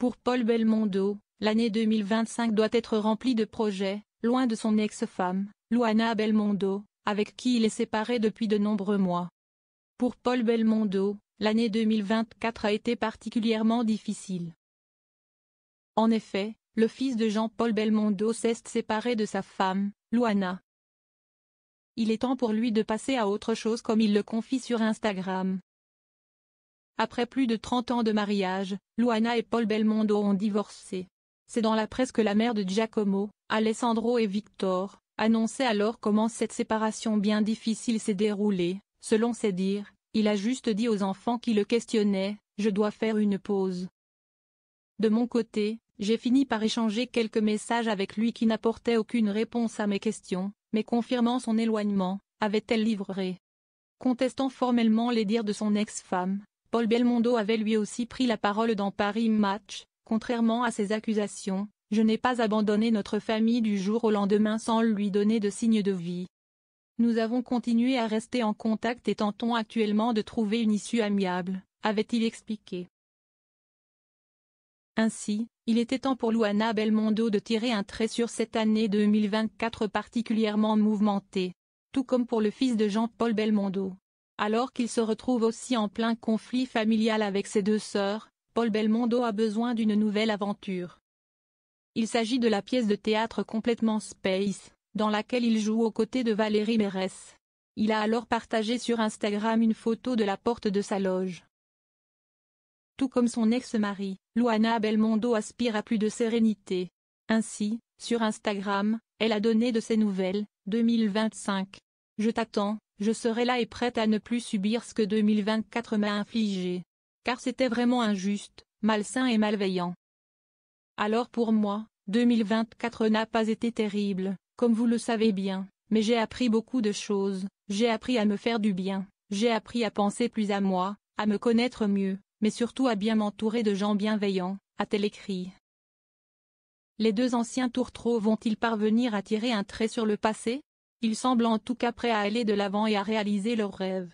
Pour Paul Belmondo, l'année 2025 doit être remplie de projets, loin de son ex-femme, Luana Belmondo, avec qui il est séparé depuis de nombreux mois. Pour Paul Belmondo, l'année 2024 a été particulièrement difficile. En effet, le fils de Jean-Paul Belmondo s'est séparé de sa femme, Luana. Il est temps pour lui de passer à autre chose, comme il le confie sur Instagram. Après plus de 30 ans de mariage, Luana et Paul Belmondo ont divorcé. C'est dans la presse que la mère de Giacomo, Alessandro et Victor, annonçait alors comment cette séparation bien difficile s'est déroulée. Selon ses dires, il a juste dit aux enfants qui le questionnaient « Je dois faire une pause ». De mon côté, j'ai fini par échanger quelques messages avec lui qui n'apportaient aucune réponse à mes questions, mais confirmant son éloignement, avait-elle livré. Contestant formellement les dires de son ex-femme, Paul Belmondo avait lui aussi pris la parole dans Paris Match. Contrairement à ses accusations, je n'ai pas abandonné notre famille du jour au lendemain sans lui donner de signe de vie. Nous avons continué à rester en contact et tentons actuellement de trouver une issue amiable, avait-il expliqué. Ainsi, il était temps pour Luana Belmondo de tirer un trait sur cette année 2024 particulièrement mouvementée. Tout comme pour le fils de Jean-Paul Belmondo. Alors qu'il se retrouve aussi en plein conflit familial avec ses deux sœurs, Paul Belmondo a besoin d'une nouvelle aventure. Il s'agit de la pièce de théâtre Complètement Space, dans laquelle il joue aux côtés de Valérie Mérès. Il a alors partagé sur Instagram une photo de la porte de sa loge. Tout comme son ex-mari, Luana Belmondo aspire à plus de sérénité. Ainsi, sur Instagram, elle a donné de ses nouvelles, 2025. Je t'attends, je serai là et prête à ne plus subir ce que 2024 m'a infligé. Car c'était vraiment injuste, malsain et malveillant. Alors pour moi, 2024 n'a pas été terrible, comme vous le savez bien, mais j'ai appris beaucoup de choses, j'ai appris à me faire du bien, j'ai appris à penser plus à moi, à me connaître mieux, mais surtout à bien m'entourer de gens bienveillants, a-t-elle écrit. Les deux anciens tourtereaux vont-ils parvenir à tirer un trait sur le passé? Ils semblent en tout cas prêts à aller de l'avant et à réaliser leurs rêves.